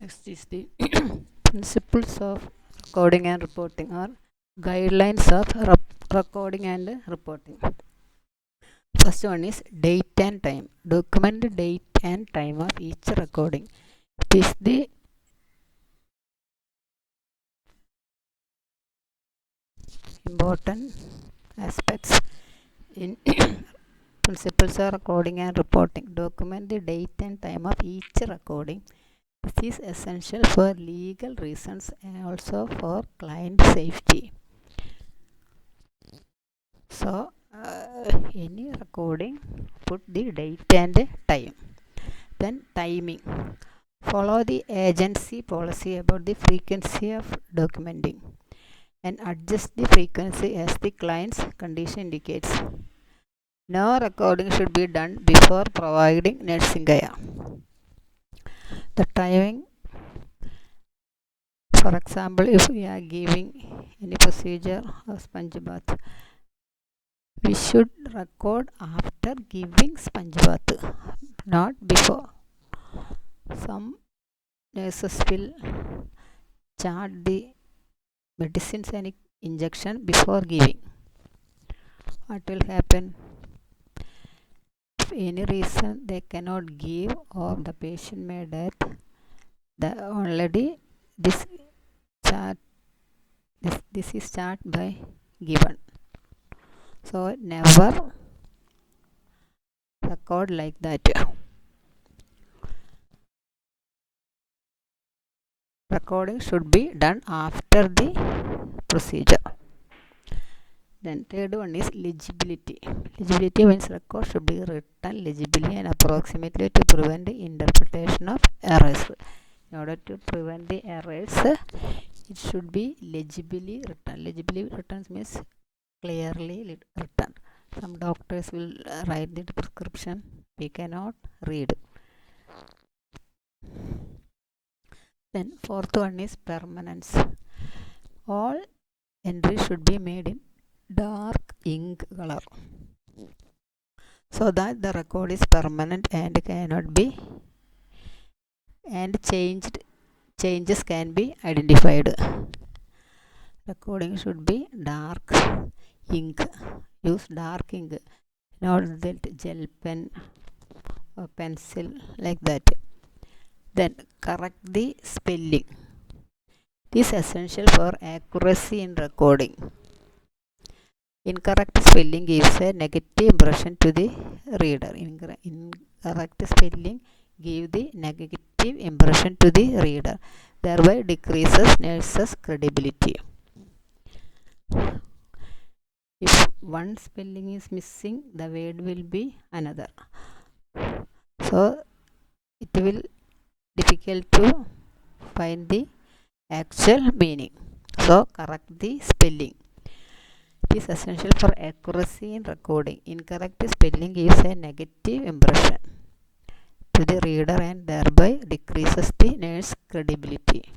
Next is the principles of recording and reporting or guidelines of recording and reporting. First one is date and time. Document the date and time of each recording. It is the important aspects in principles of recording and reporting. Document the date and time of each recording. This is essential for legal reasons and also for client safety. So, any recording, put the date and time. Then timing. Follow the agency policy about the frequency of documenting and adjust the frequency as the client's condition indicates. No recording should be done before providing nursing care. The timing, for example, if we are giving any procedure or sponge bath, we should record after giving sponge bath, not before. Some nurses will chart the medicines and injection before giving. What will happen? If any reason they cannot give or the patient may death, already this is chart by given. So never record like that. Recording should be done after the procedure. Then third one is legibility. Legibility means record should be written legibly and approximately to prevent the interpretation of errors. In order to prevent the errors, it should be legibly written. Legibly written means clearly written. Some doctors will write the prescription, we cannot read. Then fourth one is permanence. All entries should be made in dark ink color so that the record is permanent and cannot be changes can be identified. Recording should be dark ink. Use dark ink, not that gel pen or pencil like that. Then correct the spelling. This is essential for accuracy in recording. Incorrect spelling gives a negative impression to the reader. Incorrect spelling gives the negative impression to the reader, thereby decreases nurse's credibility. If one spelling is missing, the word will be another. So it will difficult to find the actual meaning. So correct the spelling. It is essential for accuracy in recording. Incorrect spelling gives a negative impression to the reader and thereby decreases the nurse's credibility.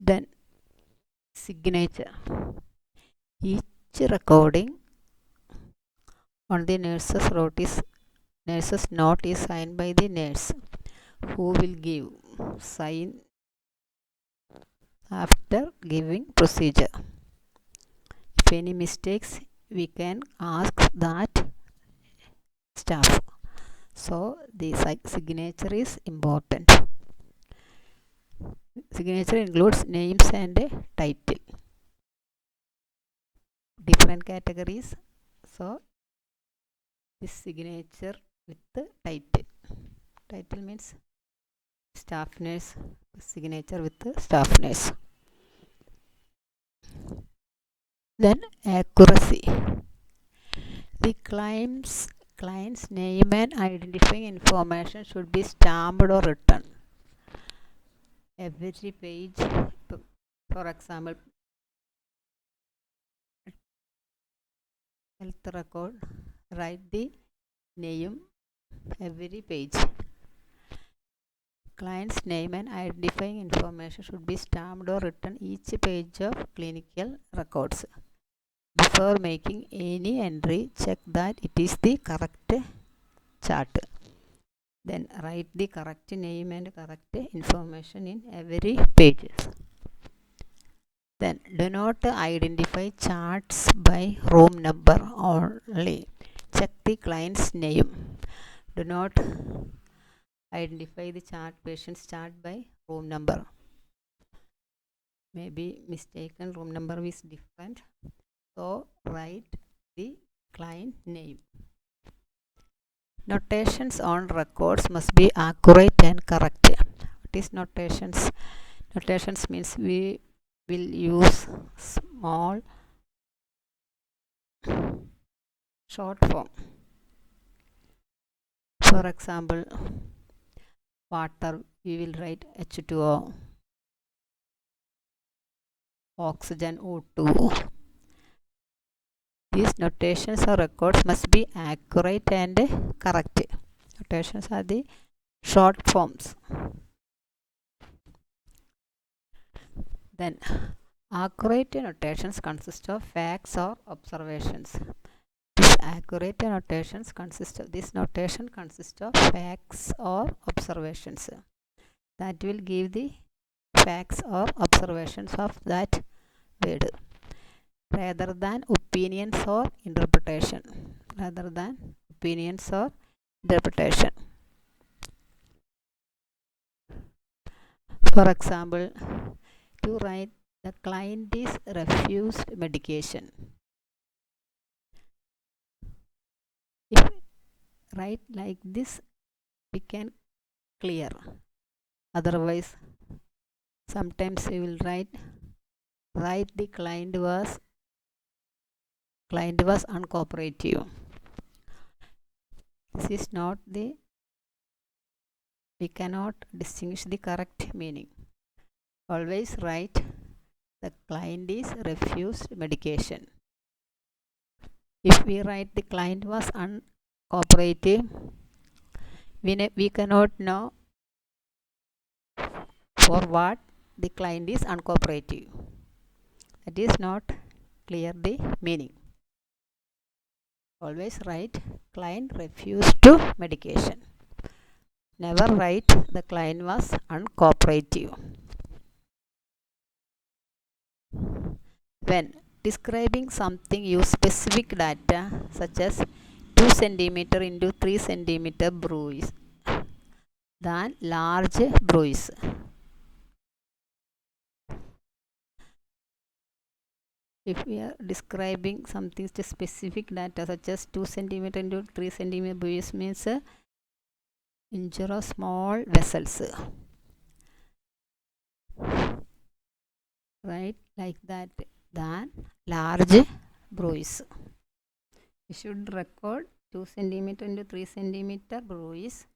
Then signature. Each recording on the nurse's note is signed by the nurse, who will give sign after giving procedure. If any mistakes, we can ask that staff. So the signature is important. Signature includes names and a title. Different categories. So this signature with the title. Title means staff nurse. Signature with the staff nurse. Then accuracy. The client's name and identifying information should be stamped or written. Every page, for example, health record, write the name every page. Client's name and identifying information should be stamped or written each page of clinical records. Before making any entry, check that it is the correct chart. Then write the correct name and correct information in every page. Then do not identify charts by room number only. Check the client's name. Do not identify the patient's chart by room number. Maybe mistaken room number is different. So write the client name. Notations on records must be accurate and correct. What is notations? Notations means we will use small short form. For example, water, we will write H2O, oxygen O2. These notations or records must be accurate and correct. Notations are the short forms. Then accurate notations consist of facts or observations. This notation consists of facts or observations. That will give the facts or observations of that word, rather than opinions or interpretation. For example, to write the client is refused medication. If write like this, we can clear. Otherwise, sometimes we will write the client was uncooperative. This is not the, we cannot distinguish the correct meaning. Always write the client is refused medication. If we write the client was uncooperative, we cannot know for what the client is uncooperative. That is not clear the meaning. Always write client refused to medication. Never write the client was uncooperative. When describing something, use specific data such as 2 cm into 3 cm bruise than large bruise. If we are describing something to specific data such as 2 cm into 3 cm bruise means injure of small vessels. Right, like that, than large bruise. We should record 2 cm into 3 cm bruise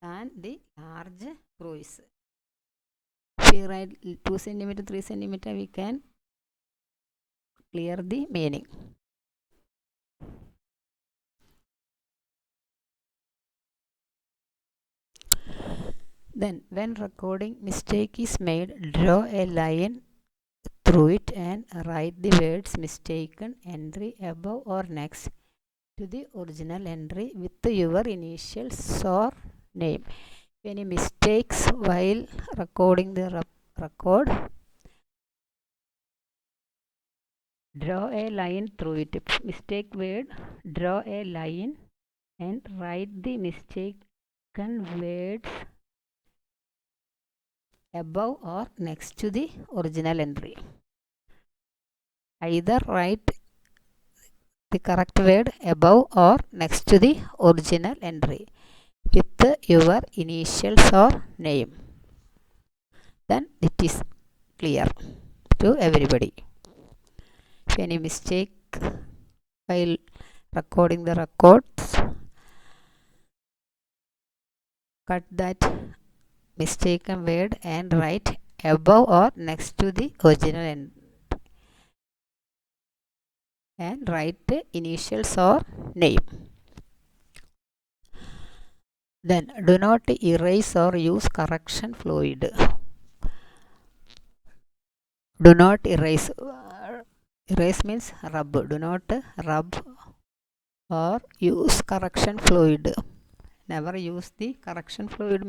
than the large bruise. If we write 2 cm 3 cm, we can clear the meaning. Then when recording mistake is made, draw a line through it and write the words mistaken entry above or next to the original entry with your initials or name. Any mistakes while recording the record, draw a line through it. Mistake word, draw a line and write the mistaken words above or next to the original entry. Either write the correct word above or next to the original entry with your initials or name. Then it is clear to everybody. If any mistake while recording the records, cut that mistaken word and write above or next to the original entry and write the initials or name. Then do not erase or use correction fluid. Do not erase. Erase means rub. Do not rub or use correction fluid. Never use the correction fluid